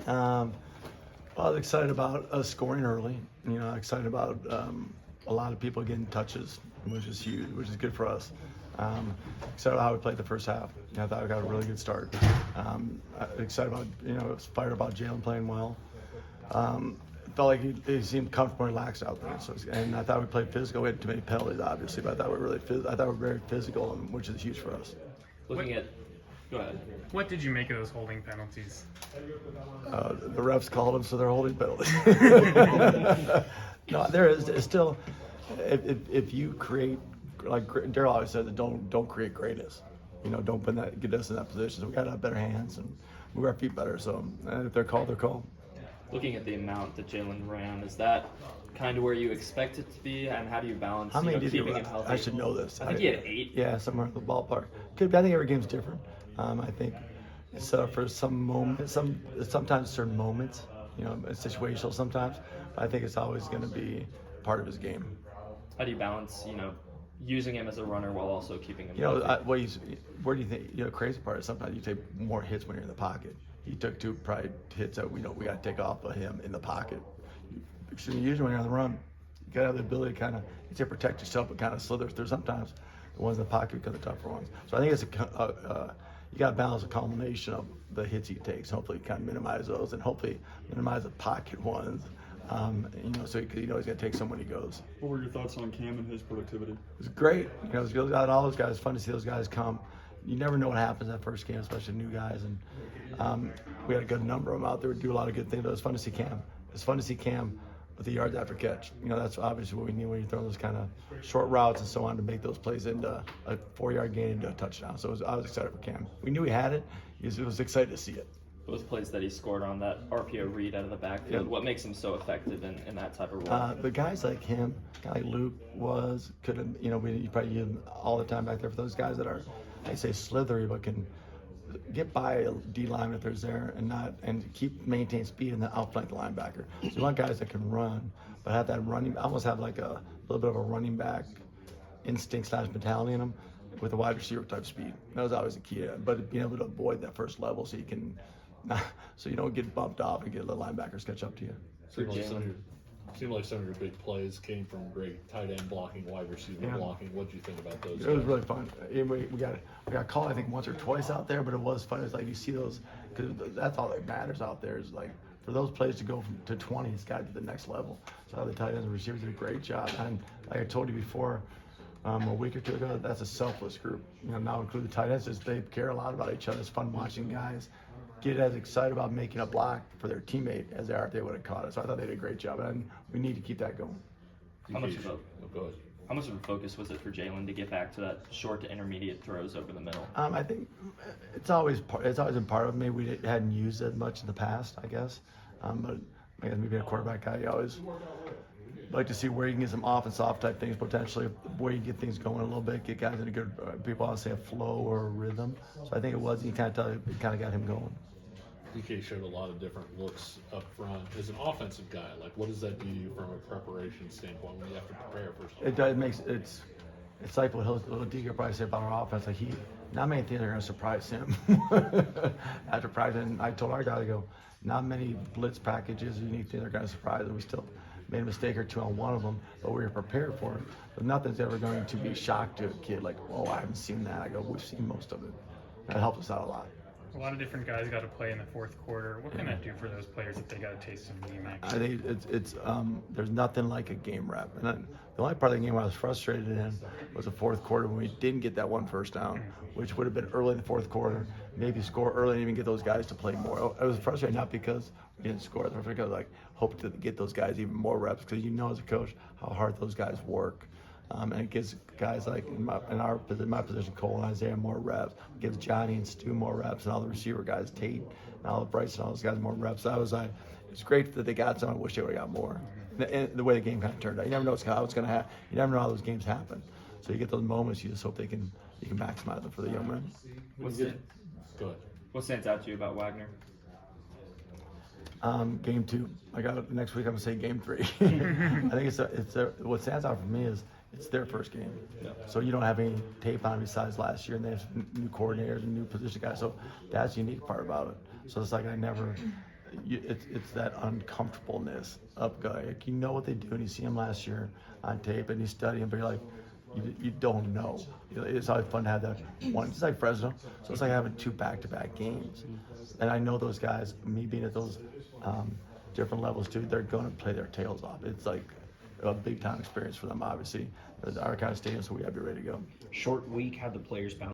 Um, I was excited about us scoring early. Excited about a lot of people getting touches, which is huge, which is good for us. Excited about how we played the first half. I thought we got a really good start. Excited about, was fired about Jalen playing well. Felt like he seemed comfortable and relaxed out there. And I thought we played physical. We had too many penalties, obviously, but I thought we were very physical, which is huge for us. Looking at, go ahead. What did you make of those holding penalties? The refs called them, so they're holding penalties. No, there is it's still. If you create, like Daryl always said, that don't create greatness. Don't get us in that position. So we got to have better hands and move our feet better. So if they're called, they're called. Looking at the amount that Jalen ran, is that kind of where you expect it to be? And how do you balance How many did he keeping run? him healthy? I should know this. I think he had 8. Yeah, somewhere in the ballpark. Could be. I think every game's different. I think it's set up for some moments, sometimes certain moments. It's situational sometimes. But I think it's always going to be part of his game. How do you balance, using him as a runner while also keeping him healthy? Where do you think? Crazy part is sometimes you take more hits when you're in the pocket. He took 2 probably hits that we got to take off of him in the pocket. Usually when you're on the run, you got to have the ability to kind of protect yourself, but kind of slither through. Sometimes the ones in the pocket become the tougher ones. So I think it's you got to balance a combination of the hits he takes. Hopefully, kind of minimize those, and hopefully minimize the pocket ones. So he's going to take some when he goes. What were your thoughts on Cam and his productivity? It was great. It was good out all those guys. It's fun to see those guys come. You never know what happens that first game, especially new guys. And we had a good number of them out there. We do a lot of good things. But it was fun to see Cam. It's fun to see Cam with the yards after catch. That's obviously what we need when you throw those kind of short routes and so on to make those plays into a 4-yard gain into a touchdown. So I was excited for Cam. We knew he had it. It was excited to see it. Those plays that he scored on that RPO read out of the backfield, Yeah. what makes him so effective in that type of role? The guys like him, guy like Luke could have, you probably use him all the time back there for those guys that are, I say slithery, but can get by a D lineman if there's there and maintain speed and then outflank the linebacker. So you want guys that can run, but have that almost have like a little bit of a running back instinct / mentality in them with a wide receiver type speed. That was always the key to it. But being able to avoid that first level so you don't get bumped off and get the linebackers catch up to you. Seemed like some of your big plays came from great tight end blocking, wide receiver blocking. What did you think about those? It was really fun. We got called I think once or twice out there, but it was fun. It's like you see those, because that's all that matters out there is like for those plays to go to 20, it's got to be the next level. So the tight ends and receivers did a great job. And like I told you before, a week or two ago, that's a selfless group. Now include the tight ends, they care a lot about each other. It's fun watching guys get as excited about making a block for their teammate as they are if they would have caught it. So I thought they did a great job, and we need to keep that going. How much of a focus was it for Jalen to get back to that short to intermediate throws over the middle? I think it's always been part of me. We hadn't used it much in the past, I guess. But I guess maybe a quarterback guy, you always like to see where you can get some off and soft type things potentially, where you get things going a little bit, get guys in a good, people always say a flow or a rhythm. So I think it kind of got him going. DK showed a lot of different looks up front. As an offensive guy, like what does that do to you from a preparation standpoint when you have to prepare for something? It does. It's like what DK will probably say about our offense. Like not many things are going to surprise him after practice. And I told our guy to go, not many blitz packages, unique things are going to surprise him. We still made a mistake or two on one of them, but we were prepared for it. But nothing's ever going to be shocked to a kid like, oh, I haven't seen that. I go, we've seen most of it. That helps us out a lot. A lot of different guys got to play in the fourth quarter. What can that do for those players if they got to taste some game action? I think it's there's nothing like a game rep. And the only part of the game I was frustrated in was the fourth quarter when we didn't get that one first down, which would have been early in the fourth quarter. Maybe score early and even get those guys to play more. I was frustrated not because we didn't score, but because like hope to get those guys even more reps because as a coach how hard those guys work. And it gives guys like in my position, Cole and Isaiah more reps. It gives Johnny and Stu more reps, and all the receiver guys, Tate and all the Bryce and all those guys more reps. It's great that they got some. I wish they would have got more. And the way the game kind of turned out, you never know how it's going to happen. You never know how those games happen. So you get those moments. You just hope you can maximize them for the young men. What stands out to you about Wagner? Game 2. I got it next week. I'm gonna say game 3. I think what stands out for me is it's their first game. Yeah. So you don't have any tape on besides last year, and they have new coordinators and new position guys. So that's the unique part about it. So it's like I never it's that uncomfortableness of guy. Like, you know what they do, and you see him last year on tape, and you study him, but you're like, you don't know. It's always fun to have that one. It's like Fresno, so it's like having 2 back-to-back games. And I know those guys, me being at those different levels too, they're going to play their tails off. It's like a big-time experience for them, obviously. Our kind of stadium, so we have to be ready to go. Short week, how'd the players bounce